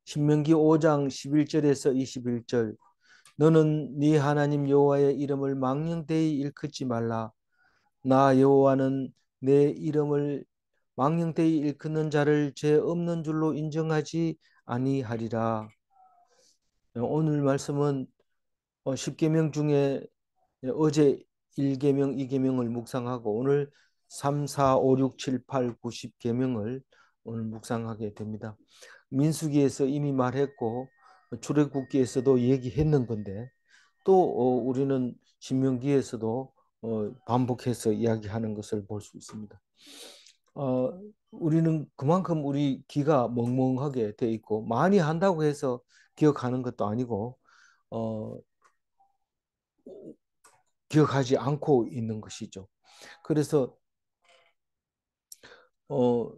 신명기 5장 11절에서 21절. 너는 네 하나님 여호와의 이름을 망령되이 일컫지 말라. 나 여호와는 내 이름을 망령되이 일컫는 자를 죄 없는 줄로 인정하지 아니하리라. 오늘 말씀은 10계명 중에 어제 1계명, 2계명을 묵상하고 오늘 3, 4, 5, 6, 7, 8, 9, 10계명을 오늘 묵상하게 됩니다. 민수기에서 이미 말했고 출애굽기에서도 얘기했는 건데 또 우리는 신명기에서도 반복해서 이야기하는 것을 볼 수 있습니다. 우리는 그만큼 우리 귀가 멍멍하게 돼 있고 많이 한다고 해서 기억하는 것도 아니고 어, 기억하지 않고 있는 것이죠. 그래서 어,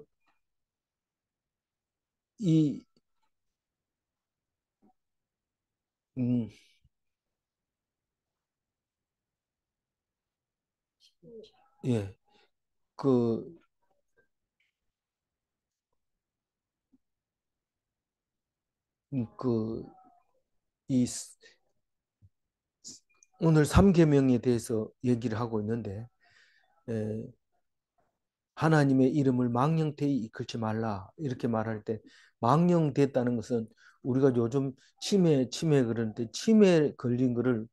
이 음, 예, 그, 그, 이 오늘 3계명에 대해서 얘기를 하고 있는데 에, 하나님의 이름을 망령되이 이끌지 말라 이렇게 말할 때 망령됐다는 것은 우리가 요즘 치매 그러는데 치매 걸린 거를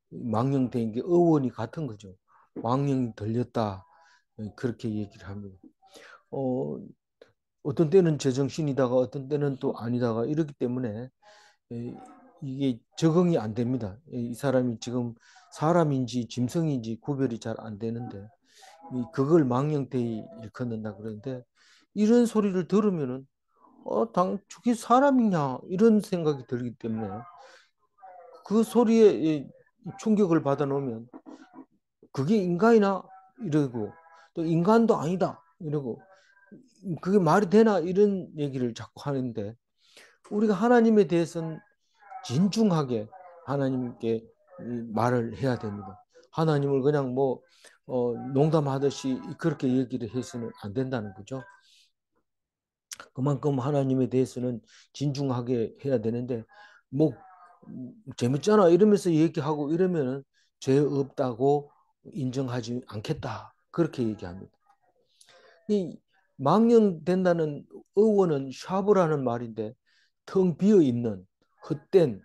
망령된 게 어원이 같은 거죠. 망령이 들렸다 그렇게 얘기를 합니다. 어, 어떤 때는 제정신이다가 어떤 때는 또 아니다가 이렇기 때문에 이게 적응이 안 됩니다. 이 사람이 지금 사람인지 짐승인지 구별이 잘 안 되는데 그걸 망령되이 일컫는다 그러는데 이런 소리를 들으면은 저게 사람이냐 이런 생각이 들기 때문에 그 소리에 충격을 받아 놓으면 그게 인간이나 이러고 또 인간도 아니다 이러고 그게 말이 되나 이런 얘기를 자꾸 하는데 우리가 하나님에 대해서는 진중하게 하나님께 말을 해야 됩니다. 하나님을 그냥 뭐 농담하듯이 그렇게 얘기를 해서는 안 된다는 거죠. 그만큼 하나님에 대해서는 진중하게 해야 되는데 뭐 재밌잖아 이러면서 얘기하고 이러면은 죄 없다고 인정하지 않겠다 그렇게 얘기합니다. 이 망령된다는 어원은 샤브라는 말인데 텅 비어 있는 헛된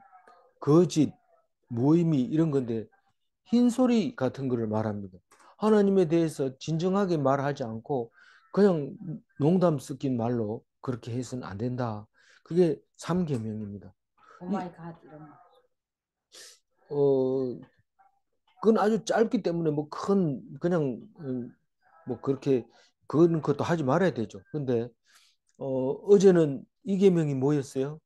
거짓 모임이 이런 건데 흰소리 같은 거를 말합니다. 하나님에 대해서 진정하게 말하지 않고 그냥 농담 섞인 말로 그렇게 해서는 안 된다. 그게 3계명입니다. 오 마이 갓 이런 거. 어, 그건 아주 짧기 때문에 뭐 큰 그냥 뭐 그렇게 그런 것도 하지 말아야 되죠. 근데 어제는 2계명이 뭐였어요?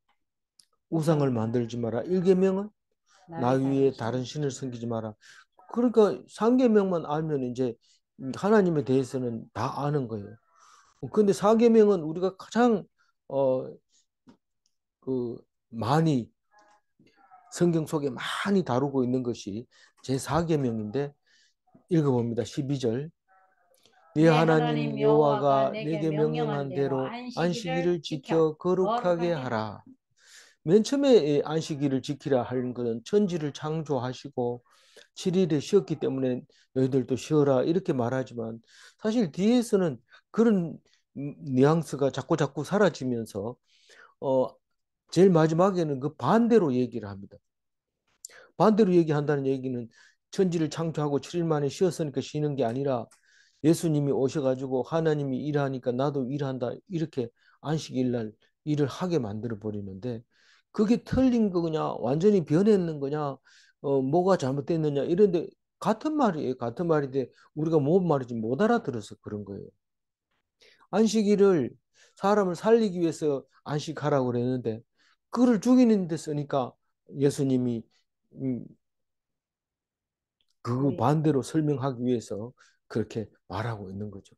우상을 우상을 만들지 마라. 1계명은 나 나 위에 다른 위에 신을 다른 신을 지키라. 섬기지 마라. 그러니까 3계명만 알면 이제 하나님에 대해서는 다 아는 거예요. 근데 4계명은 우리가 가장 어, 그 많이 성경 속에 많이 다루고 있는 것이 제4계명인데 읽어봅니다. 12절. 네 내 하나님 하나님 여호와가 여호와가 내게 내게 명령한 명령한 대로 대로 안식일을 안식일을 지켜 지켜 거룩하게 거룩하게 하라. 하라. 맨 처음에 안식일을 지키라 하는 것은 천지를 창조하시고 7일에 쉬었기 때문에 너희들도 쉬어라 이렇게 말하지만 사실 뒤에서는 그런 뉘앙스가 자꾸 자꾸 사라지면서 어 제일 마지막에는 그 반대로 얘기를 합니다. 반대로 얘기한다는 얘기는 천지를 창조하고 7일 만에 쉬었으니까 쉬는 게 아니라 예수님이 오셔가지고 하나님이 일하니까 나도 일한다 이렇게 안식일 날 일을 하게 만들어 버리는데 그게 틀린 거냐 완전히 변했는 거냐 뭐가 잘못됐느냐 이런데 같은 말이에요. 같은 말인데 우리가 뭔 말인지 못 알아들어서 그런 거예요. 안식일을 사람을 살리기 위해서 안식하라고 그랬는데 그를 죽이는 데 쓰니까 예수님이 음, 그 오해. 반대로 설명하기 위해서 그렇게 말하고 있는 거죠.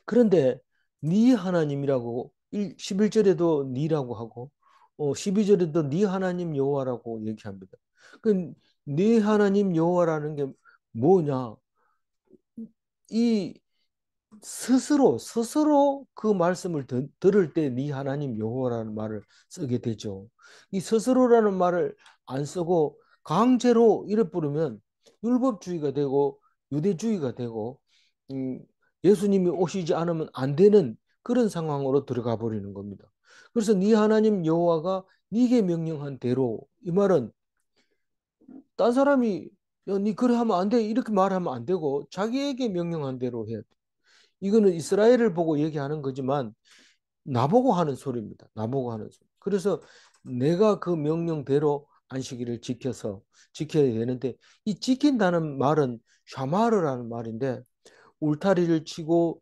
그런데 네 하나님이라고 11절에도 니라고 하고 12절에도 네 하나님 여호와라고 얘기합니다. 그네 하나님 여호와라는 게 뭐냐? 이 스스로 그 말씀을 들을 때 네 하나님 여호와라는 말을 쓰게 되죠. 이 스스로라는 말을 안 쓰고 강제로 이래 부르면 율법주의가 되고 유대주의가 되고 음, 예수님이 오시지 않으면 안 되는 그런 상황으로 들어가 버리는 겁니다. 그래서 네 하나님 여호와가 네게 명령한 대로, 이 말은 딴 사람이 야, 네 그래 하면 안 돼 이렇게 말하면 안 되고 자기에게 명령한 대로 해야 돼. 이거는 이스라엘을 보고 얘기하는 거지만 나보고 하는 소리입니다. 나보고 하는 소리. 그래서 내가 그 명령대로 안식일을 지켜야 되는데, 이 지킨다는 말은 샤마르라는 말인데 울타리를 치고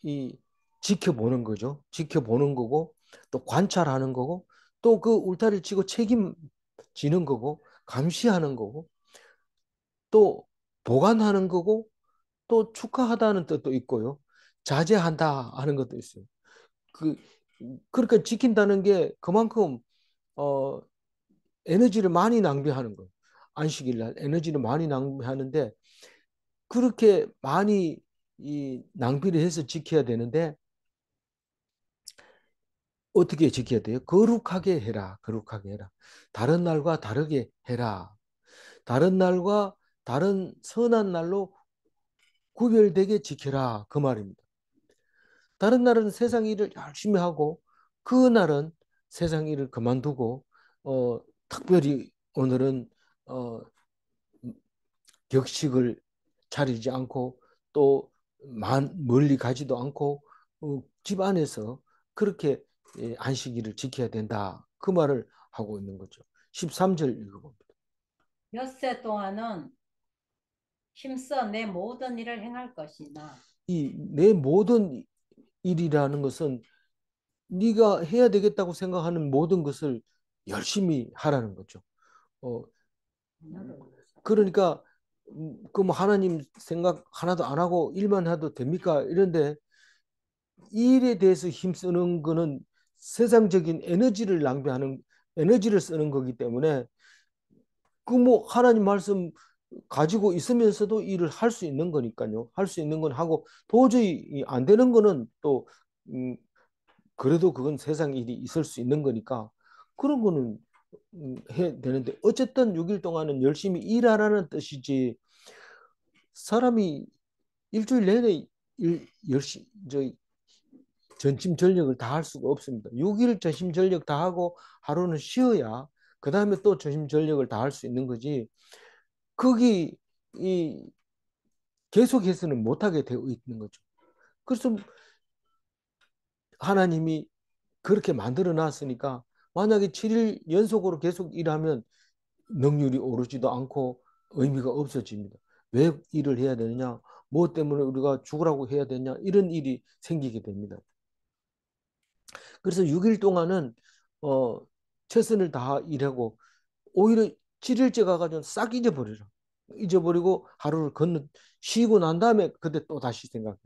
이 지켜보는 거죠. 지켜보는 거고 또 관찰하는 거고 또 그 울타리를 치고 책임지는 거고 감시하는 거고 또 보관하는 거고 또 축하하다는 뜻도 있고요. 자제한다 하는 것도 있어요. 그 그러니까 지킨다는 게 그만큼 어 에너지를 많이 낭비하는 거예요. 안식일 날 에너지를 많이 낭비하는데 그렇게 많이 이 낭비를 해서 지켜야 되는데 어떻게 지켜야 돼요? 거룩하게 해라. 거룩하게 해라. 다른 날과 다르게 해라. 다른 날과 다른 선한 날로 구별되게 지켜라. 그 말입니다. 다른 날은 세상 일을 열심히 하고 그 날은 세상 일을 그만두고 특별히 오늘은 어, 격식을 차리지 않고 또 멀리 가지도 않고 집 안에서 그렇게 안식일을 지켜야 된다. 그 말을 하고 있는 거죠. 13절 읽어봅니다. 엿새 동안은 힘써 내 모든 일을 행할 것이나 이 내 모든 일이라는 것은 네가 해야 되겠다고 생각하는 모든 것을 열심히 하라는 거죠. 어, 그러니까 그뭐 하나님 생각 하나도 안 하고 일만 해도 됩니까? 이런데 이 일에 대해서 힘쓰는 거는 세상적인 에너지를 쓰는 거기 때문에 그 뭐 하나님 말씀 가지고 있으면서도 일을 할 수 있는 거니까요. 할 수 있는 건 하고 도저히 안 되는 거는 또 음, 그래도 그건 세상 일이 있을 수 있는 거니까 그런 거는 해야 되는데 어쨌든 6일 동안은 열심히 일하라는 뜻이지 사람이 일주일 내내 열심히 전심 전력을 다할 수가 없습니다. 6일 전심 전력 다하고 하루는 쉬어야 그 다음에 또 전심 전력을 다할 수 있는 거지. 거기 이 계속해서는 못하게 되어 있는 거죠. 그래서 하나님이 그렇게 만들어 놨으니까 만약에 7일 연속으로 계속 일하면 능률이 오르지도 않고 의미가 없어집니다. 왜 일을 해야 되느냐? 뭐 때문에 우리가 죽으라고 해야 되냐? 이런 일이 생기게 됩니다. 그래서 6일 동안은 어, 최선을 다하 일하고 오히려 7일째 가가지고 싹 잊어버리라. 잊어버리고 하루를 건너 쉬고 난 다음에 그때 또 다시 생각해.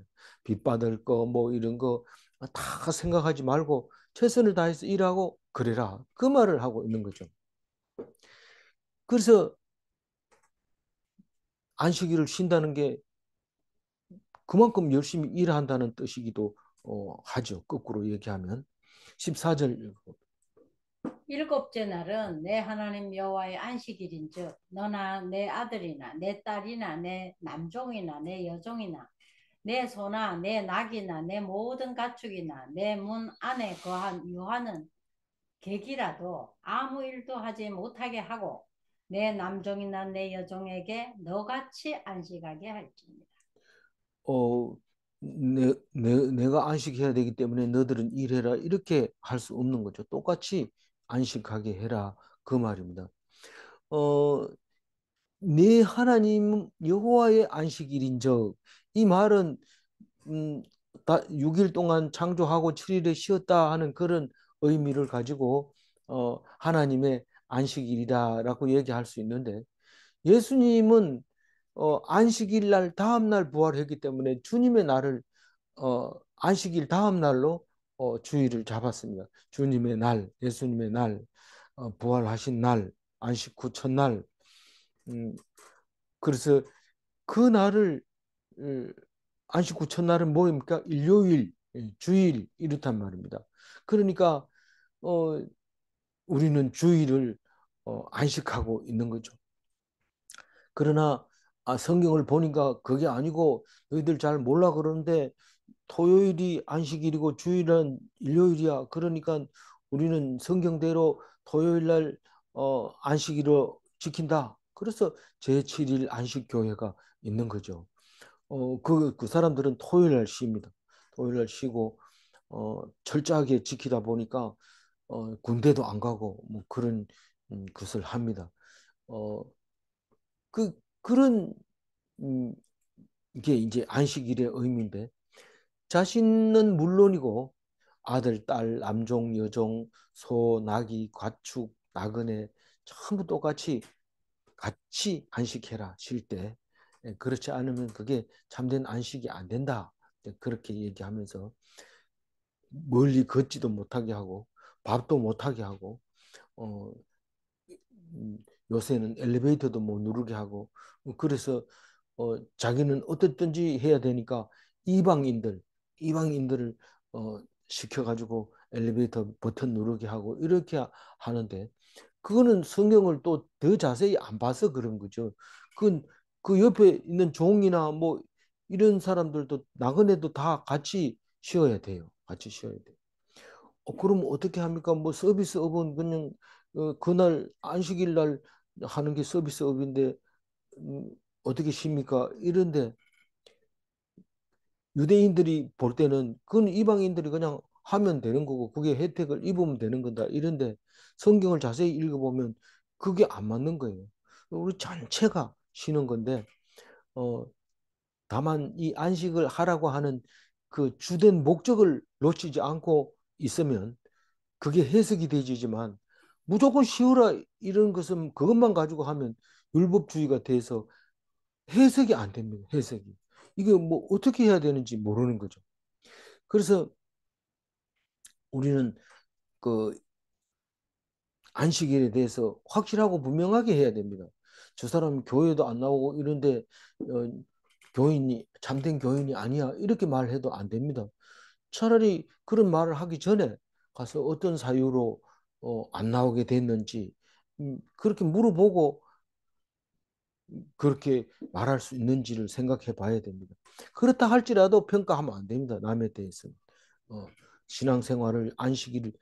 빚 받을 거 뭐 이런 거 다 생각하지 말고 최선을 다해서 일하고 그래라. 그 말을 하고 있는 거죠. 그래서 안식일을 쉰다는 게 그만큼 열심히 일한다는 뜻이기도 하죠. 거꾸로 얘기하면. 14절. 일곱째 날은 내 하나님 여호와의 안식일인즉 너나 내 아들이나 내 딸이나 내 남종이나 내 여종이나 내 소나 내 낙이나 내 모든 가축이나 내 문 안에 거한 유하는 객이라도 아무 일도 하지 못하게 하고 내 남종이나 내 여종에게 너같이 안식하게 할지니라. 어, 내가 안식해야 되기 때문에 너들은 일해라. 이렇게 할 수 없는 거죠. 똑같이 안식하게 해라. 그 말입니다. 어, 네 하나님 여호와의 안식일인즉 이 말은 음, 6일 동안 창조하고 7일에 쉬었다 하는 그런 의미를 가지고 하나님의 안식일이다라고 얘기할 수 있는데 예수님은 안식일 날 다음 날 부활했기 때문에 주님의 날을 안식일 다음 날로 주일을 잡았습니다. 주님의 날, 예수님의 날, 부활하신 날, 안식 후 첫날. 음, 그래서 그 날을 안식 후 첫날은 뭐입니까? 일요일, 주일 이렇단 말입니다. 그러니까 어, 우리는 주일을 안식하고 있는 거죠. 그러나 성경을 보니까 그게 아니고 너희들 잘 몰라 그러는데 토요일이 안식일이고 주일은 일요일이야. 그러니까 우리는 성경대로 토요일 날 안식일로 지킨다. 그래서 제7일 안식교회가 있는 거죠. 그 사람들은 토요일 날 쉽니다. 토요일 날 쉬고 철저하게 지키다 보니까 군대도 안 가고 뭐 그런 것을 합니다. 어, 그런 음, 이게 이제 안식일의 의미인데 자신은 물론이고 아들, 딸, 남종, 여종, 소, 나귀, 가축, 나그네 전부 똑같이 같이 안식해라 쉴 때. 그렇지 않으면 그게 참된 안식이 안 된다. 그렇게 얘기하면서 멀리 걷지도 못하게 하고 밥도 못하게 하고 어, 요새는 엘리베이터도 못 누르게 하고 그래서 자기는 어떻든지 해야 되니까 이방인들 이방인들을 시켜가지고 엘리베이터 버튼 누르게 하고 이렇게 하는데 그거는 성경을 또 더 자세히 안 봐서 그런 거죠. 그건 그 옆에 있는 종이나 뭐 이런 사람들도 나그네도 다 같이 쉬어야 돼요. 같이 쉬어야 돼요. 그럼 어떻게 합니까? 뭐 서비스업은 그냥 그날 안식일 날 하는 게 서비스업인데 음, 어떻게 쉽니까? 이런데 유대인들이 볼 때는 그건 이방인들이 그냥 하면 되는 거고 그게 혜택을 입으면 되는 거다. 이런데 성경을 자세히 읽어보면 그게 안 맞는 거예요. 우리 전체가 쉬는 건데 어, 다만 이 안식을 하라고 하는 그 주된 목적을 놓치지 않고 있으면 그게 해석이 되지만 무조건 쉬우라 이런 것은 그것만 가지고 하면 율법주의가 돼서 해석이 안 됩니다. 해석이. 이게 뭐 어떻게 해야 되는지 모르는 거죠. 그래서 우리는 그 안식일에 대해서 확실하고 분명하게 해야 됩니다. 저 사람 교회도 안 나오고 이런데 어, 교인이 참된 교인이 아니야 이렇게 말해도 안 됩니다. 차라리 그런 말을 하기 전에 가서 어떤 사유로 안 나오게 됐는지 그렇게 물어보고 그렇게 말할 수 있는지를 생각해 봐야 됩니다. 그렇다 할지라도 평가하면 안 됩니다. 남에 대해서는. 어, 신앙생활을 안식일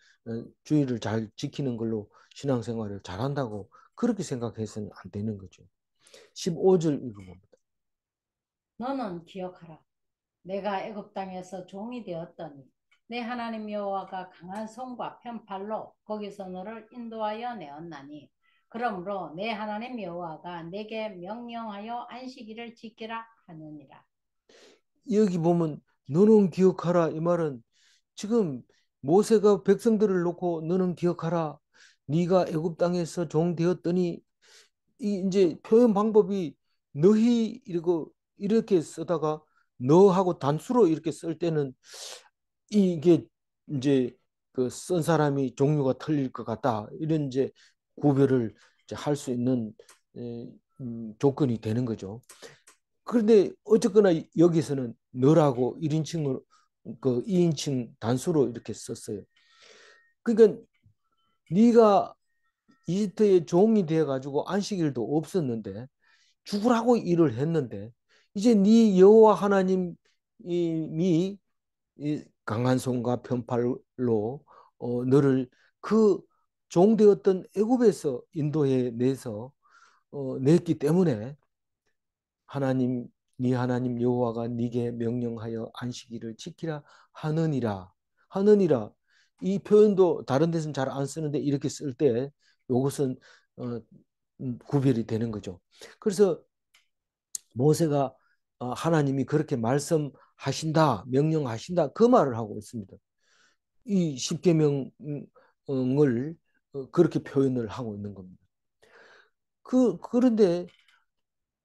주의를 잘 지키는 걸로 신앙생활을 잘한다고 그렇게 생각해서는 안 되는 거죠. 15절 읽어봅니다. 너는 기억하라. 내가 애굽 땅에서 종이 되었더니 내 하나님 여호와가 강한 손과 편팔로 거기서 너를 인도하여 내었나니 그러므로 내 하나님 여호와가 내게 명령하여 안식일을 지키라 하느니라. 여기 보면 너는 기억하라 이 말은 지금 모세가 백성들을 놓고 너는 기억하라 네가 애굽 땅에서 종 되었더니 이 이제 표현 방법이 너희 이러고 이렇게 쓰다가 너하고 단수로 이렇게 쓸 때는 이게 이제 그 쓴 사람이 종류가 틀릴 것 같다 이런 이제 구별을 할 수 있는 조건이 되는 거죠. 그런데 어쨌거나 여기서는 너라고 1인칭으로 그 2인칭 단수로 이렇게 썼어요. 그러니까 네가 이집트의 종이 되어 가지고 안식일도 없었는데 죽으라고 일을 했는데 이제 네 여호와 하나님이 이 강한 손과 편팔로 너를 그 종되었던 애굽에서 인도해 내서 냈기 때문에 하나님 네 하나님 여호와가 네게 명령하여 안식일을 지키라 하느니라 이 표현도 다른 데서는 잘 안 쓰는데 이렇게 쓸 때 이것은 어, 구별이 되는 거죠. 그래서 모세가 하나님이 그렇게 말씀하신다, 명령하신다 그 말을 하고 있습니다. 이 십계명을 그렇게 표현을 하고 있는 겁니다. 그런데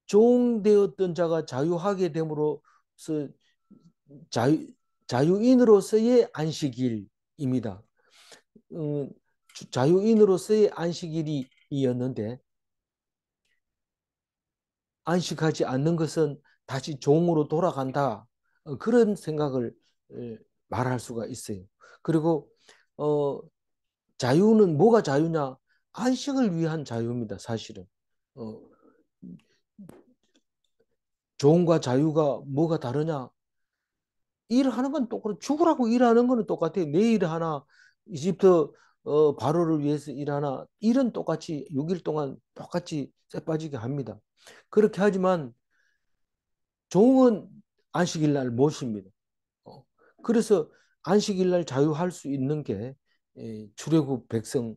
종되었던 자가 자유하게 됨으로써 자유, 자유인으로서의 안식일입니다. 음, 자유인으로서의 안식일이었는데 안식하지 않는 것은 다시 종으로 돌아간다. 그런 생각을 말할 수가 있어요. 그리고 어, 자유는 뭐가 자유냐? 안식을 위한 자유입니다, 사실은. 어, 종과 자유가 뭐가 다르냐? 일하는 건 똑같아. 죽으라고 일하는 거는 똑같아요. 내일 하나 이집트 바로를 위해서 일하나 일은 똑같이 6일 동안 똑같이 쇠 빠지게 합니다. 그렇게 하지만 종은 안식일 날 모십니다. 어, 그래서 안식일 날 자유할 수 있는 게 출애굽 백성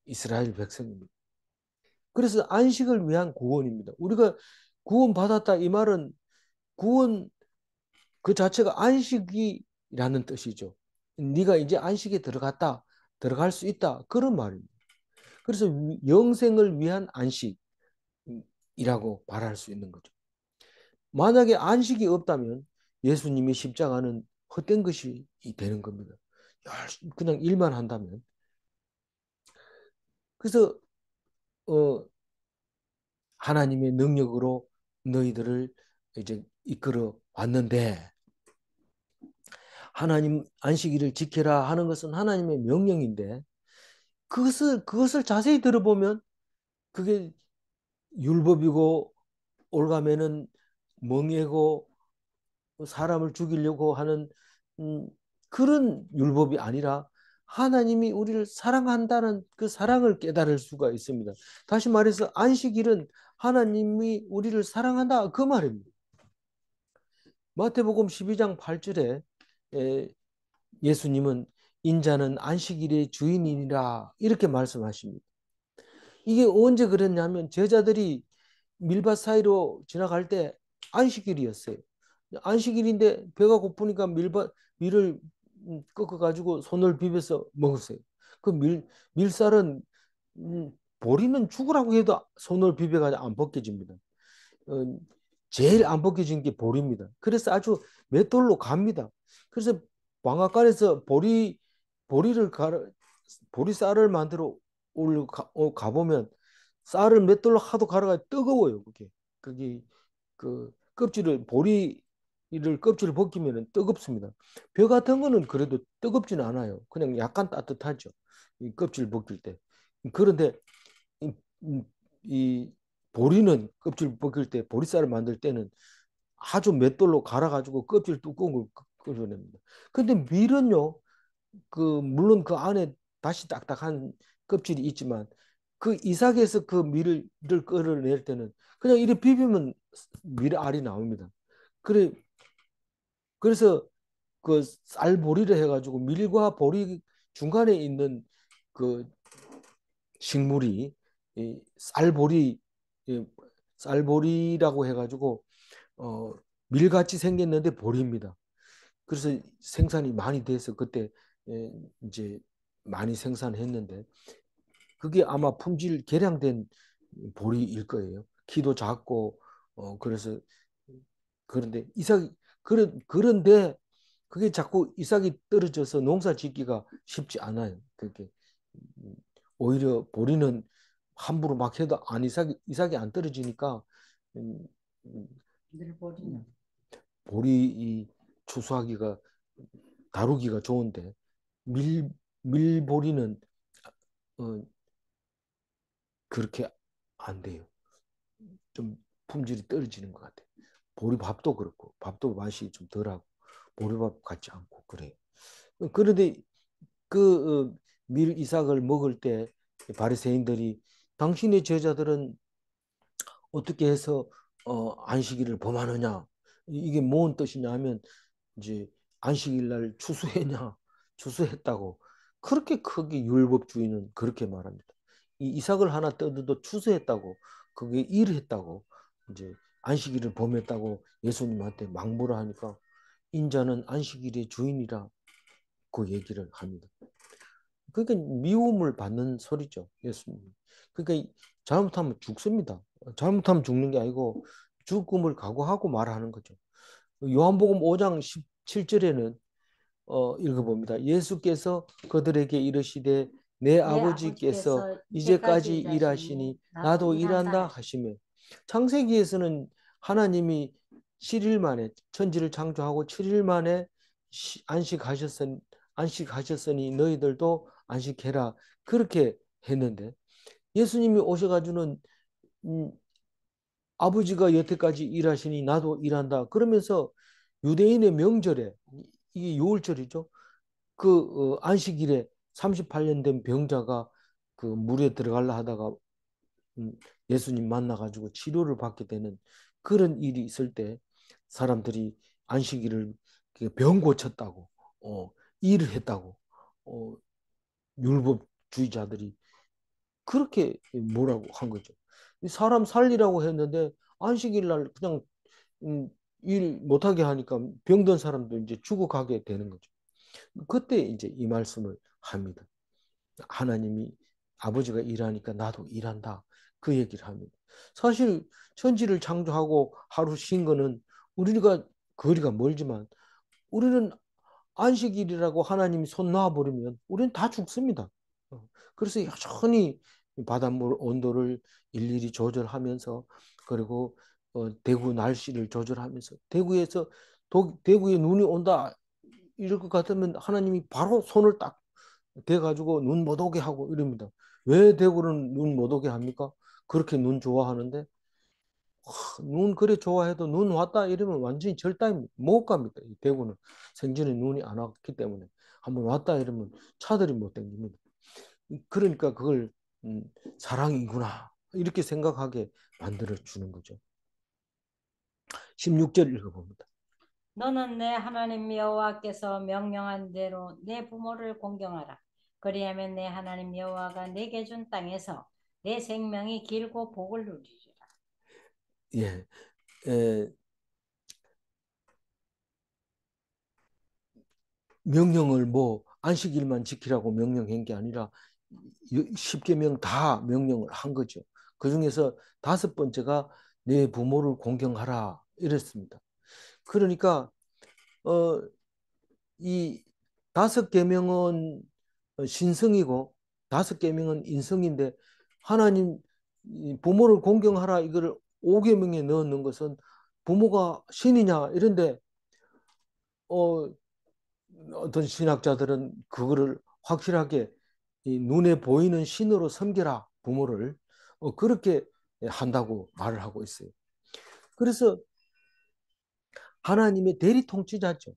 이스라엘 백성입니다. 그래서 안식을 위한 구원입니다. 우리가 구원 받았다 이 말은 구원 그 자체가 안식이라는 뜻이죠. 네가 이제 안식에 들어갔다, 들어갈 수 있다 그런 말입니다. 그래서 영생을 위한 안식이라고 말할 수 있는 거죠. 만약에 안식이 없다면 예수님의 십자가는 헛된 것이 되는 겁니다. 그냥 일만 한다면. 그래서 어, 하나님의 능력으로 너희들을 이제 이끌어 왔는데 하나님 안식일을 지켜라 하는 것은 하나님의 명령인데 그것을 자세히 들어보면 그게 율법이고 올가매는 멍에고 사람을 죽이려고 하는 음, 그런 율법이 아니라 하나님이 우리를 사랑한다는 그 사랑을 깨달을 수가 있습니다. 다시 말해서 안식일은 하나님이 우리를 사랑한다 그 말입니다. 마태복음 12장 8절에 예수님은 인자는 안식일의 주인이니라 이렇게 말씀하십니다. 이게 언제 그랬냐면 제자들이 밀밭 사이로 지나갈 때 안식일이었어요. 안식일인데 배가 고프니까 밀을 꺾어가지고 손을 비벼서 먹었어요. 그 밀살은 보리는 죽으라고 해도 손을 비벼가지고 안 벗겨집니다. 어, 제일 안 벗겨진 게 보리입니다. 그래서 아주 맷돌로 갑니다. 그래서 방앗간에서 보리를 보리쌀을 만들어 가보면 쌀을 맷돌로 하도 갈아가 뜨거워요. 그게 그 껍질을 보리를 껍질을 벗기면 뜨겁습니다. 벼 같은 거는 그래도 뜨겁지는 않아요. 그냥 약간 따뜻하죠. 이 껍질 벗길 때. 그런데 이, 이- 이 보리는 껍질 벗길 때 보리쌀을 만들 때는 아주 맷돌로 갈아가지고 껍질 두꺼운 걸 끌어냅니다. 근데 밀은요, 물론 그 안에 다시 딱딱한 껍질이 있지만 그 이삭에서 그 밀을 끌어낼 때는 그냥 이렇게 비비면 밀알이 나옵니다. 그래 그래서 그 쌀보리를 해가지고 밀과 보리 중간에 있는 그 식물이 이 쌀보리 이 쌀보리라고 해가지고 어, 밀같이 생겼는데 보리입니다. 그래서 생산이 많이 돼서 그때 이제 많이 생산했는데 그게 아마 품질 개량된 보리일 거예요. 키도 작고 그래서 그런데 그런데 그게 자꾸 이삭이 떨어져서 농사 짓기가 쉽지 않아요. 그게 음, 오히려 보리는 함부로 막 해도 안 이삭이 안 떨어지니까 음, 음, 늘 버리는. 보리 이 추수하기가 다루기가 좋은데 밀 밀보리는 어, 그렇게 안 돼요. 좀 품질이 떨어지는 것 같아요. 보리밥도 그렇고 밥도 맛이 좀 덜하고 보리밥 같지 않고 그래요. 그런데 밀 이삭을 먹을 때 바리새인들이 당신의 제자들은 어떻게 해서 안식일을 범하느냐 이게 뭔 뜻이냐 하면 이제 안식일 날 추수했냐 추수했다고 그렇게 크게 율법주의는 그렇게 말합니다. 이 이삭을 하나 뜯어도 추수했다고 그게 일했다고 이제 안식일을 범했다고 예수님한테 망부를 하니까 인자는 안식일의 주인이라 그 얘기를 합니다. 그러니까 미움을 받는 소리죠, 예수님. 그러니까 잘못하면 죽습니다. 잘못하면 죽는 게 아니고 죽음을 각오하고 말하는 거죠. 요한복음 5장 17절에는 읽어봅니다. 예수께서 그들에게 이르시되 내 내 아버지께서 아버지께서 이제까지 이제까지 일하시니 일하시니 나도 나도 일한다 일한다 하시니. 하시며 창세기에서는 하나님이 7일 만에 천지를 창조하고 7일 만에 안식하셨으니 너희들도 안식해라. 그렇게 했는데 예수님이 오셔가지고는 음, 아버지가 여태까지 일하시니 나도 일한다. 그러면서 유대인의 명절에 이게 유월절이죠. 그 안식일에 38년 된 병자가 그 물에 들어가려 하다가 음, 예수님 만나가지고 치료를 받게 되는 그런 일이 있을 때 사람들이 안식일을 병 고쳤다고 일을 했다고 어, 율법주의자들이 그렇게 뭐라고 한 거죠. 사람 살리라고 했는데 안식일 날 그냥 음, 일 못하게 하니까 병든 사람도 이제 죽어가게 되는 거죠. 그때 이제 이 말씀을 합니다. 하나님이 아버지가 일하니까 나도 일한다. 그 얘기를 합니다. 사실 천지를 창조하고 하루 쉰 거는 우리가 거리가 멀지만 우리는 안식일이라고 하나님이 손 놔버리면 우리는 다 죽습니다. 그래서 여전히 바닷물 온도를 일일이 조절하면서 그리고 대구 날씨를 조절하면서 대구에서 대구에 눈이 온다 이럴 것 같으면 하나님이 바로 손을 딱 대가지고 눈 못 오게 하고 이럽니다. 왜 대구는 눈 못 오게 합니까? 그렇게 눈 좋아하는데 눈 그래 좋아해도 눈 왔다 이러면 완전히 절단입니다. 못 갑니다. 이 대구는 생전에 눈이 안 왔기 때문에 한번 왔다 이러면 차들이 못 다닙니다. 그러니까 그걸 음, 사랑이구나 이렇게 생각하게 만들어 주는 거죠. 16절 읽어봅니다. 너는 내 하나님 여호와께서 명령한 대로 내 부모를 공경하라. 그리하면 내 하나님 여호와가 내게 준 땅에서 내 생명이 길고 복을 누리리라. 예, 에, 명령을 뭐 안식일만 지키라고 명령한 게 아니라 10계명 다 명령을 한 거죠. 그 중에서 다섯 번째가 내 부모를 공경하라 이랬습니다. 그러니까 어, 이 다섯 계명은 신성이고 다섯 계명은 인성인데 하나님 부모를 공경하라 이거를 5계명에 넣는 것은 부모가 신이냐 이런데 어, 어떤 신학자들은 그거를 확실하게 이 눈에 보이는 신으로 섬겨라 부모를 그렇게 한다고 말을 하고 있어요. 그래서 하나님의 대리 통치자죠.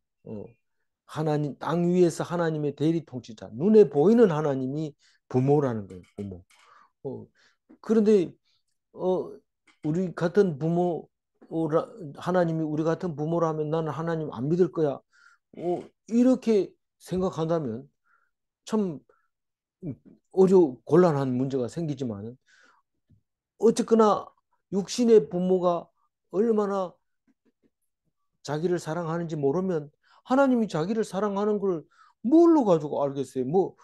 하나님 땅 위에서 하나님의 대리 통치자 눈에 보이는 하나님이 부모라는 거예요. 부모. 어, 그런데 어, 우리 같은 부모 하나님이 우리 같은 부모라면 나는 하나님 안 믿을 거야. 이렇게 생각한다면 참 어려 곤란한 문제가 생기지만 어쨌거나 육신의 부모가 얼마나 자기를 사랑하는지 모르면 하나님이 자기를 사랑하는 걸 뭘로 가지고 알겠어요? 뭐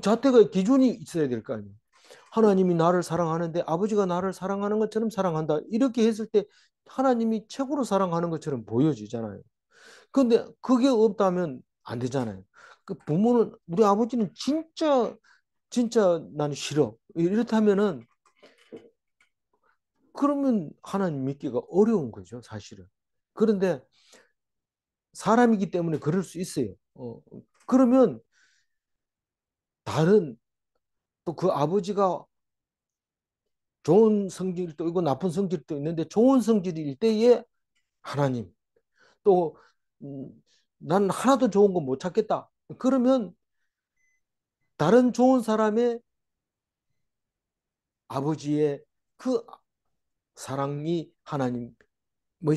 잣대가 기준이 있어야 될 거 아니에요. 하나님이 나를 사랑하는데 아버지가 나를 사랑하는 것처럼 사랑한다. 이렇게 했을 때 하나님이 최고로 사랑하는 것처럼 보여지잖아요. 근데 그게 없다면 안 되잖아요. 그 부모는 우리 아버지는 진짜 나는 싫어. 이렇다면은 그러면 하나님 믿기가 어려운 거죠, 사실은. 그런데 사람이기 때문에 그럴 수 있어요. 그러면 다른 또 그 아버지가 좋은 성질도 있고 나쁜 성질도 있는데 좋은 성질일 때에 하나님 또 음, 난 하나도 좋은 거 못 찾겠다. 그러면 다른 좋은 사람의 아버지의 그 사랑이 하나님의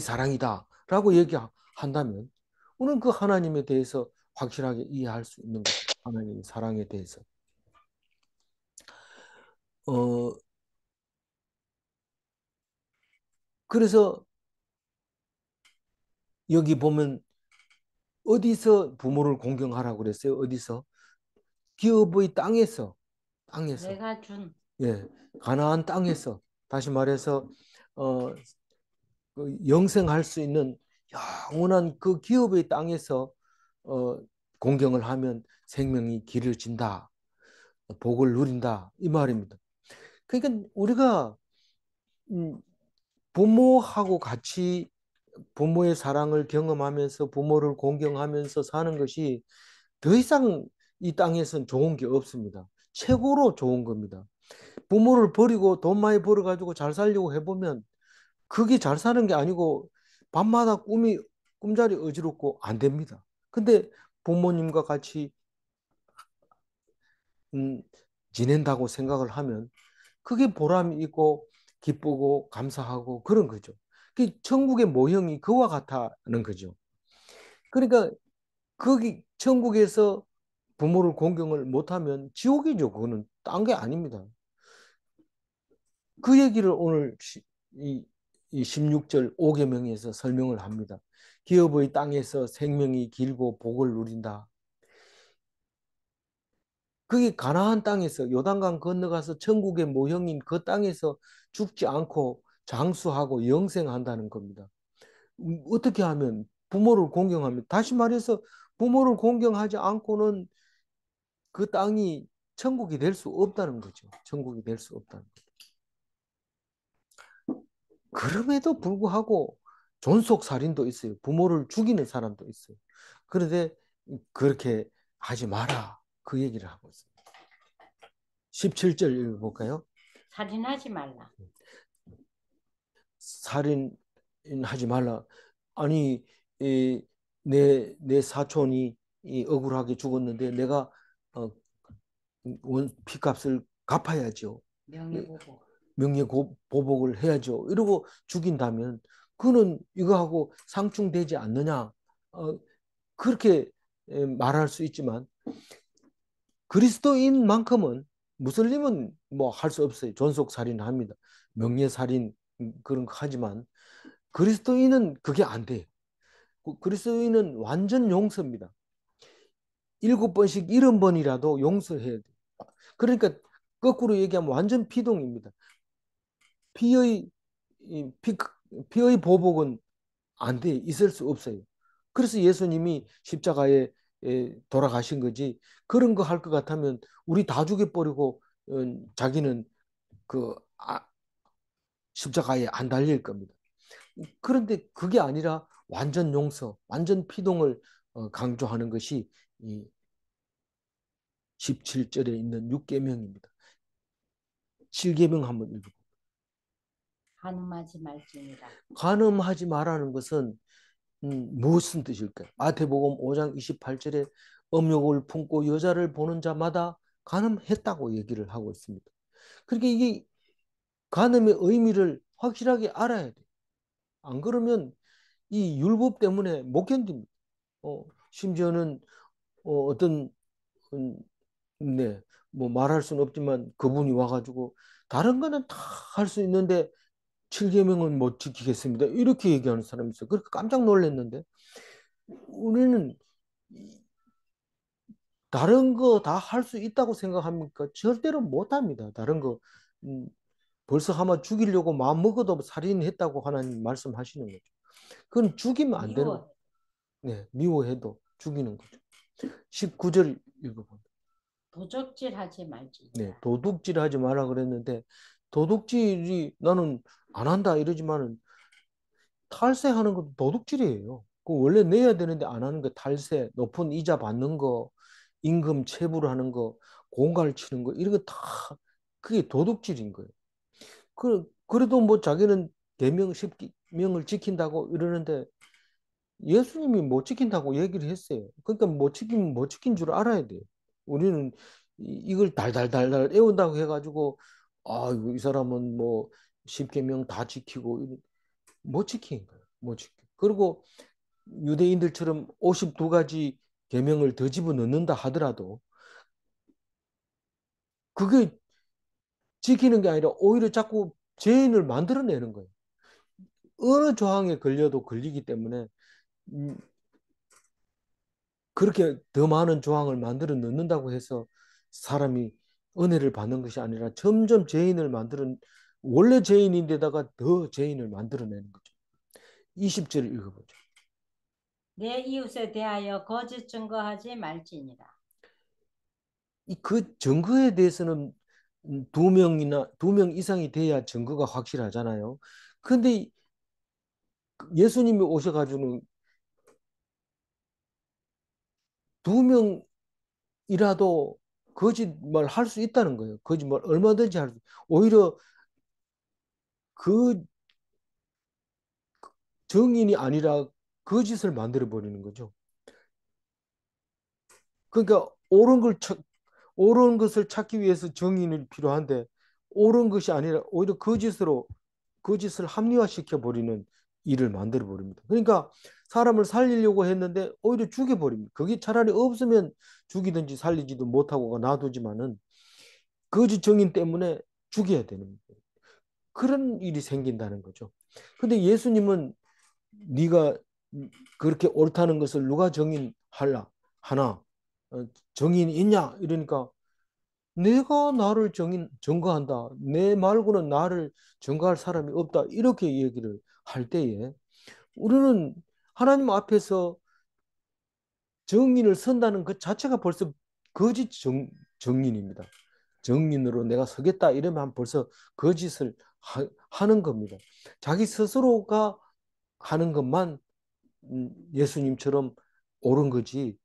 사랑이다라고 얘기한다면 우리는 그 하나님에 대해서 확실하게 이해할 수 있는 거죠. 하나님의 사랑에 대해서. 어, 그래서 여기 보면 어디서 부모를 공경하라고 그랬어요? 어디서? 기업의 땅에서. 내가 준 예, 가나안 땅에서. 다시 말해서 어, 그 영생할 수 있는 영원한 그 기업의 땅에서 어, 공경을 하면 생명이 길어진다, 복을 누린다 이 말입니다. 그러니까 우리가 음, 부모하고 같이 부모의 사랑을 경험하면서 부모를 공경하면서 사는 것이 더 이상 이 땅에선 좋은 게 없습니다. 최고로 좋은 겁니다. 부모를 버리고 돈 많이 벌어가지고 잘 살려고 해보면 그게 잘 사는 게 아니고 밤마다 꿈자리 어지럽고 안 됩니다. 근데 부모님과 같이 음, 지낸다고 생각을 하면 그게 보람이 있고 기쁘고 감사하고 그런 거죠. 그 천국의 모형이 그와 같다는 거죠. 그러니까 거기 천국에서 부모를 공경을 못하면 지옥이죠. 그거는 딴 게 아닙니다. 그 얘기를 오늘 이 16절 5계명에서 설명을 합니다. 기업의 땅에서 생명이 길고 복을 누린다. 그게 가나안 땅에서 요단강 건너가서 천국의 모형인 그 땅에서 죽지 않고 장수하고 영생한다는 겁니다. 어떻게 하면 부모를 공경하면 다시 말해서 부모를 공경하지 않고는 그 땅이 천국이 될 수 없다는 거죠. 천국이 될 수 없다는 거죠. 그럼에도 불구하고 존속 살인도 있어요. 부모를 죽이는 사람도 있어요. 그런데 그렇게 하지 마라. 그 얘기를 하고 있어요. 17절 읽어볼까요? 살인하지 말라. 살인하지 말라. 아니, 내 사촌이 억울하게 죽었는데 내가 어, 피값을 갚아야죠. 명예보복. 명예보복을 해야죠. 이러고 죽인다면 그는 이거하고 상충되지 않느냐. 그렇게 말할 수 있지만 그리스도인만큼은 무슬림은 뭐 할 수 없어요. 존속살인합니다. 명예살인 그런 거 하지만 그리스도인은 그게 안 돼요. 그리스도인은 완전 용서입니다. 7번씩 70번이라도 용서해야 돼요. 그러니까 거꾸로 얘기하면 완전 피동입니다. 피의 피, 피의 보복은 안 돼. 있을 수 없어요. 그래서 예수님이 십자가에 돌아가신 거지. 그런 거 할 것 같으면 우리 다 죽여버리고 자기는 그 십자가에 안 달릴 겁니다. 그런데 그게 아니라 완전 용서, 완전 피동을 강조하는 것이 이 17절에 있는 6계명입니다. 7계명 한번 읽어볼까요? 간음하지 말지니라. 간음하지 말라는 것은 무슨 뜻일까요? 마태복음 5장 28절에 음욕을 품고 여자를 보는 자마다 간음했다고 얘기를 하고 있습니다. 그러니까 이게 간음의 의미를 확실하게 알아야 돼요. 안 그러면 이 율법 때문에 못 견딥니다. 심지어는 어떤 음, 네, 뭐 말할 수는 없지만 그분이 와가지고 다른 거는 다 할 수 있는데 7계명은 못 지키겠습니다. 이렇게 얘기하는 사람이 있어요. 그렇게 깜짝 놀랐는데 우리는 다른 거 다 할 수 있다고 생각합니까? 절대로 못 합니다. 다른 거 음, 벌써 아마 죽이려고 마음 먹어도 살인했다고 하나님 말씀하시는 거죠. 그건 죽이면 안 되는 거예요. 미워. 네, 미워해도 죽이는 거죠. 19절 읽어봅니다. 도적질하지 네, 말지니라. 도둑질 하지 마라 그랬는데 도둑질이 나는 안 한다 이러지만은 탈세하는 것도 도둑질이에요. 그 원래 내야 되는데 안 하는 거 탈세, 높은 이자 받는 거, 임금 체불하는 거, 공갈 치는 거 이런 거 다 그게 도둑질인 거예요. 그래도 뭐 자기는 계명 10명을 지킨다고 이러는데 예수님이 못 지킨다고 얘기를 했어요. 그러니까 못 지키면 못 지킨 줄 알아야 돼요. 우리는 이걸 달달달달 애운다고 해가지고 이 사람은 뭐 10계명 다 지키고 못 지킨 거예요. 못 지켜. 그리고 유대인들처럼 52가지 계명을 더 집어넣는다 하더라도 그게 지키는 게 아니라 오히려 자꾸 죄인을 만들어내는 거예요. 어느 조항에 걸려도 걸리기 때문에 음, 그렇게 더 많은 조항을 만들어 넣는다고 해서 사람이 은혜를 받는 것이 아니라 점점 죄인을 원래 죄인인데다가 더 죄인을 만들어내는 거죠. 20절 읽어보죠. 내 이웃에 대하여 거짓 증거하지 말지니라. 그 증거에 대해서는 2명 이상이 돼야 증거가 확실하잖아요. 근데 예수님이 오셔가지고는 두 명이라도 거짓말 할 수 있다는 거예요. 거짓말 얼마든지 할 수. 오히려 그 정인이 아니라 거짓을 만들어 버리는 거죠. 그러니까 옳은 것을 찾기 위해서 정인이 필요한데 옳은 것이 아니라 오히려 거짓을 합리화시켜 버리는 일을 만들어 버립니다. 그러니까 사람을 살리려고 했는데 오히려 죽여 버립니다. 그게 차라리 없으면 죽이든지 살리지도 못하고 놔두지만은 거짓 정인 때문에 죽여야 되는 거예요. 그런 일이 생긴다는 거죠. 근데 예수님은 네가 그렇게 옳다는 것을 누가 정인하려 하나 정인이 있냐 이러니까 내가 나를 증거한다. 내 말고는 나를 증거할 사람이 없다. 이렇게 얘기를 할 때에 우리는 하나님 앞에서 정인을 선다는 그 자체가 벌써 거짓 정인입니다. 정인으로 내가 서겠다 이러면 벌써 거짓을 하는 겁니다. 자기 스스로가 하는 것만 예수님처럼 옳은 거지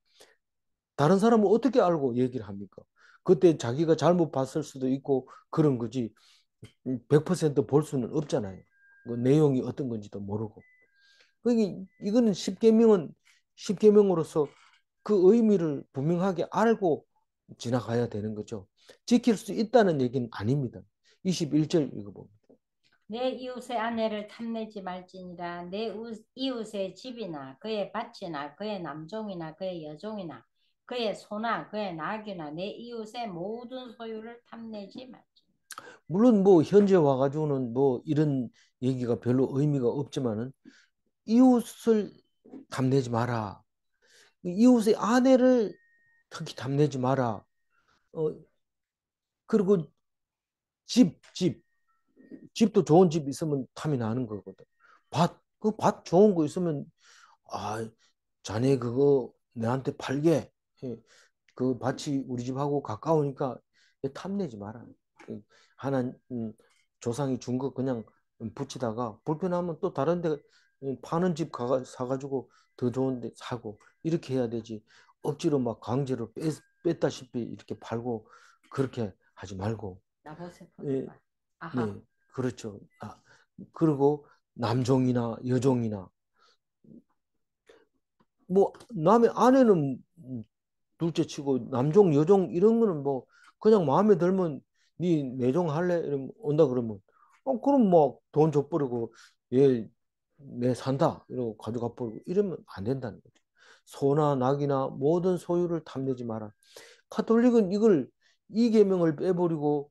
다른 사람은 어떻게 알고 얘기를 합니까? 그때 자기가 잘못 봤을 수도 있고 그런 거지 100%볼 수는 없잖아요. 그 내용이 어떤 건지도 모르고. 그러니까 이거는 십계명으로서 그 의미를 분명하게 알고 지나가야 되는 거죠. 지킬 수 있다는 얘기는 아닙니다. 21절 읽어봅니다. 내 이웃의 아내를 탐내지 말지니라. 내 이웃의 집이나 그의 밭이나 그의 남종이나 그의 여종이나 그의 소나 그의 나귀나 내 이웃의 모든 소유를 탐내지 말지. 물론 뭐 현재 와가지고는 뭐 이런 얘기가 별로 의미가 없지만은 이웃을 탐내지 마라. 이웃의 아내를 특히 탐내지 마라. 어, 그리고 집. 집도 좋은 집 있으면 탐이 나는 거거든. 그 밭 좋은 거 있으면, 아, 자네 그거 내한테 팔게. 예, 그 밭이 우리 집하고 가까우니까 탐내지 마라. 그 하나, 조상이 준 거 그냥 붙이다가 불편하면 또 다른 데 파는 집 사가지고 더 좋은 데 사고 이렇게 해야 되지. 억지로 막 강제로 뺐다시피 이렇게 팔고 그렇게 하지 말고. 나보세 예, 포티파. 아하. 네, 그렇죠. 그리고 남종이나 여종이나 뭐 남의 아내는 둘째 치고 남종 여종 이런 거는 뭐 그냥 마음에 들면 네 내종 할래 이러면 온다 그러면 그럼 뭐 돈 줘버리고 얘내 산다 이러고 가져가 버리고 이러면 안 된다는 거죠. 소나 낙이나 모든 소유를 탐내지 마라. 카톨릭은 이 계명을 빼버리고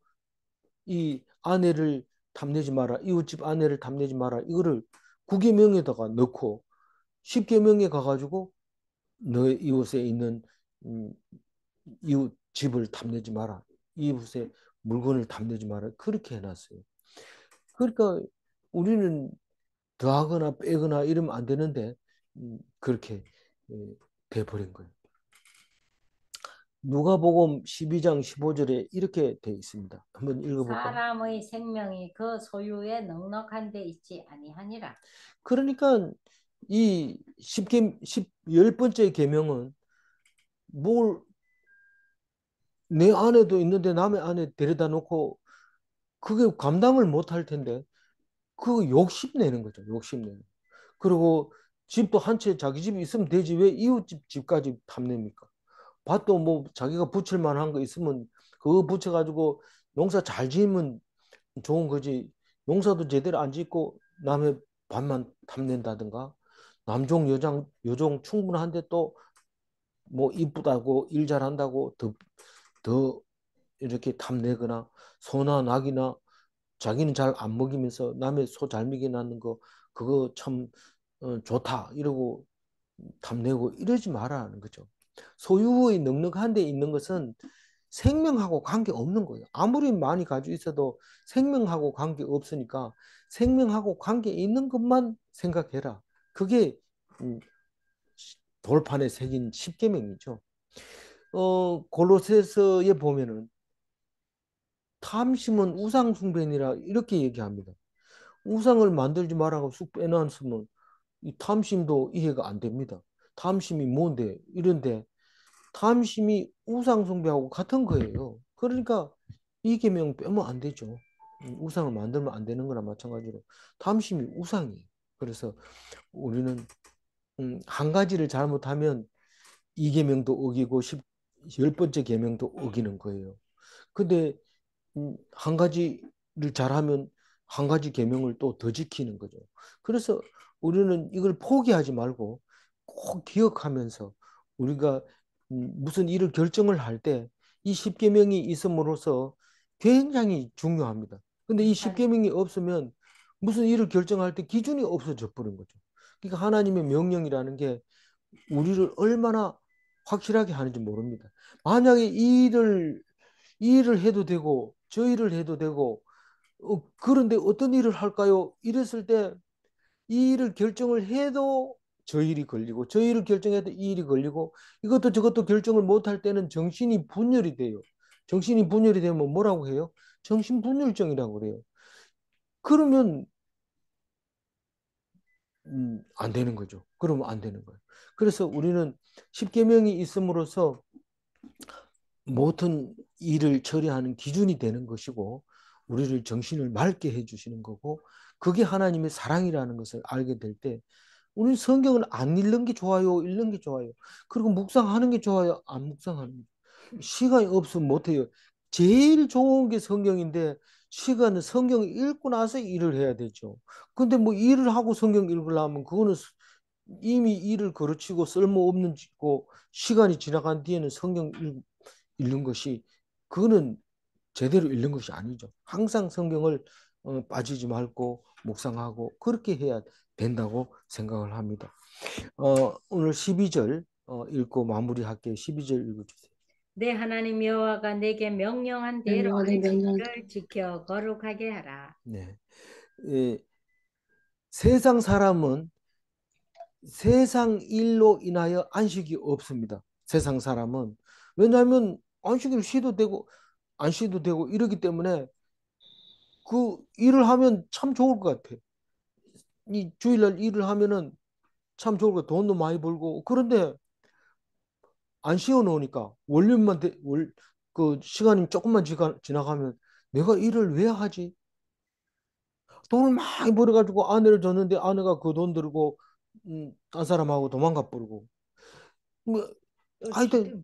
이 아내를 탐내지 마라. 이웃집 아내를 탐내지 마라. 이거를 구계명에다가 넣고 십계명에 가가지고 너의 이웃에 있는 음, 이웃 집을 탐내지 마라. 이웃의 물건을 탐내지 마라. 그렇게 해놨어요. 그러니까 우리는 더하거나 빼거나 이러면 안 되는데 그렇게 돼버린 거예요. 누가복음 12장 15절에 이렇게 돼 있습니다. 한번 읽어볼까요? 사람의 생명이 그 소유에 넉넉한 데 있지 아니하니라. 그러니까 이 10번째 계명은 뭘 내 아내도 있는데 남의 아내 데려다 놓고 그게 감당을 못 할 텐데 그 욕심내는 거죠. 욕심내는. 그리고 집도 한 채 자기 집이 있으면 되지 왜 이웃집 집까지 탐냅니까? 밭도 뭐 자기가 붙일 만한 거 있으면 그거 붙여가지고 농사 잘 지으면 좋은 거지. 농사도 제대로 안 짓고 남의 밭만 탐낸다든가 여종 충분한데 또 뭐 이쁘다고 일 잘한다고 더 이렇게 탐내거나 소나 낙이나 자기는 잘 안 먹이면서 남의 소 잘 먹여놨는 거 그거 참 좋다 이러고 탐내고 이러지 말라는 거죠. 소유의 넉넉한 데 있는 것은 생명하고 관계 없는 거예요. 아무리 많이 가지고 있어도 생명하고 관계 없으니까 생명하고 관계 있는 것만 생각해라. 그게 음, 돌판에 새긴 십계명이죠. 골로새서에 보면은 탐심은 우상 숭배니라 이렇게 얘기합니다. 우상을 만들지 말라고 쑥 빼놨으면 이 탐심도 이해가 안 됩니다. 탐심이 뭔데? 이런데 탐심이 우상 숭배하고 같은 거예요. 그러니까 이 계명 빼면 안 되죠. 우상을 만들면 안 되는 거나 마찬가지로 탐심이 우상이에요. 그래서 우리는 한 가지를 잘못하면 이 계명도 어기고 열 번째 계명도 어기는 거예요. 근데 한 가지를 잘하면 한 가지 계명을 또 더 지키는 거죠. 그래서 우리는 이걸 포기하지 말고 꼭 기억하면서 우리가 무슨 일을 결정을 할 때 이 십계명이 있음으로써 굉장히 중요합니다. 근데 이 십계명이 없으면 무슨 일을 결정할 때 기준이 없어져 버린 거죠. 그러니까 하나님의 명령이라는 게 우리를 얼마나 확실하게 하는지 모릅니다. 만약에 이 일을 해도 되고 저 일을 해도 되고 그런데 어떤 일을 할까요? 이랬을 때 이 일을 결정을 해도 저 일이 걸리고 저 일을 결정해도 이 일이 걸리고 이것도 저것도 결정을 못할 때는 정신이 분열이 돼요. 정신이 분열이 되면 뭐라고 해요? 정신분열증이라고 그래요. 그러면 안 되는 거죠. 그러면 안 되는 거예요. 그래서 우리는 십계명이 있음으로써 모든 일을 처리하는 기준이 되는 것이고 우리를 정신을 맑게 해주시는 거고 그게 하나님의 사랑이라는 것을 알게 될 때 우리는 성경을 안 읽는 게 좋아요, 읽는 게 좋아요. 그리고 묵상하는 게 좋아요, 안 묵상하는 게. 시간이 없으면 못해요. 제일 좋은 게 성경인데 시간은 성경을 읽고 나서 일을 해야 되죠. 근데 뭐 일을 하고 성경 읽으려면 그거는 이미 일을 거르치고 쓸모없는 짓고 시간이 지나간 뒤에는 성경 읽는 것이 그거는 제대로 읽는 것이 아니죠. 항상 성경을 빠지지 말고 묵상하고 그렇게 해야 된다고 생각을 합니다. 오늘 12절 읽고 마무리할게요. 12절 읽어주세요. 내 하나님 여호와가 내게 명령한 대로 명령하되 명령 안식일을 지켜 거룩하게 하라. 네. 예, 세상 사람은 세상 일로 인하여 안식이 없습니다. 세상 사람은 왜냐하면 안식일 쉬도 되고 안 쉬도 되고 이러기 때문에 그 일을 하면 참 좋을 것 같아. 이 주일날 일을 하면은 참 좋을 것 같아. 돈도 많이 벌고 그런데 안 쉬어 놓으니까 그 시간이 조금만 지나가면 내가 일을 왜 하지? 돈을 많이 벌어가지고 아내를 줬는데 아내가 그 돈 들고 딴 사람하고 도망가 버리고 뭐 하여튼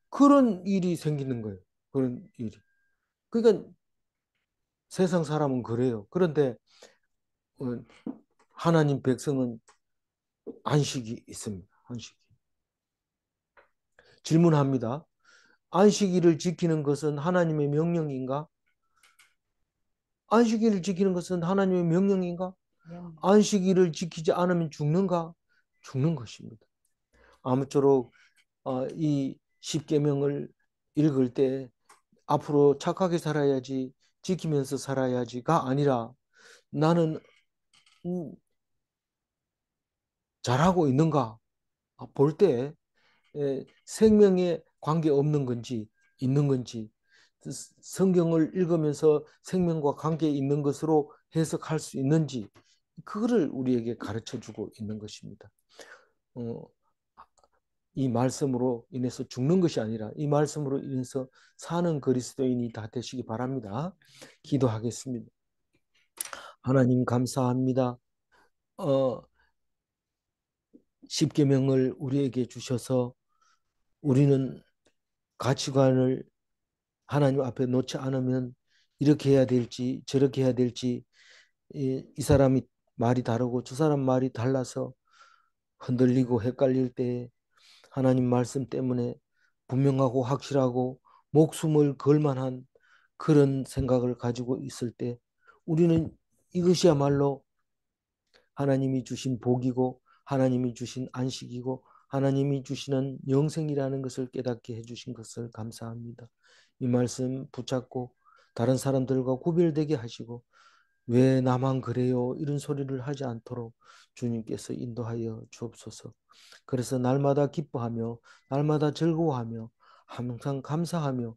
그런 일이 생기는 거예요. 그런 일이. 그러니까 세상 사람은 그래요. 그런데 어, 하나님 백성은 안식이 있습니다. 안식이. 질문합니다. 안식일을 지키는 것은 하나님의 명령인가? 안식일을 지키는 것은 하나님의 명령인가? 안식일을 지키지 않으면 죽는가? 죽는 것입니다. 아무쪼록 이 십계명을 읽을 때 앞으로 착하게 살아야지 지키면서 살아야지가 아니라 나는 음, 잘하고 있는가 볼 때 생명에 관계 없는 건지 있는 건지 성경을 읽으면서 생명과 관계 있는 것으로 해석할 수 있는지 그거를 우리에게 가르쳐 주고 있는 것입니다. 어, 이 말씀으로 인해서 죽는 것이 아니라 이 말씀으로 인해서 사는 그리스도인이 다 되시기 바랍니다. 기도하겠습니다. 하나님 감사합니다. 어, 십계명을 우리에게 주셔서 우리는 가치관을 하나님 앞에 놓지 않으면 이렇게 해야 될지 저렇게 해야 될지 이 사람이 말이 다르고 저 사람 말이 달라서 흔들리고 헷갈릴 때 하나님 말씀 때문에 분명하고 확실하고 목숨을 걸 만한 그런 생각을 가지고 있을 때 우리는 이것이야말로 하나님이 주신 복이고 하나님이 주신 안식이고 하나님이 주시는 영생이라는 것을 깨닫게 해주신 것을 감사합니다. 이 말씀 붙잡고 다른 사람들과 구별되게 하시고 왜 나만 그래요? 이런 소리를 하지 않도록 주님께서 인도하여 주옵소서. 그래서 날마다 기뻐하며 날마다 즐거워하며 항상 감사하며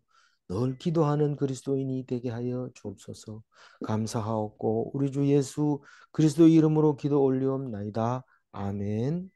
늘 기도하는 그리스도인이 되게 하여 주옵소서. 감사하옵고 우리 주 예수 그리스도 이름으로 기도 올리옵나이다. 아멘.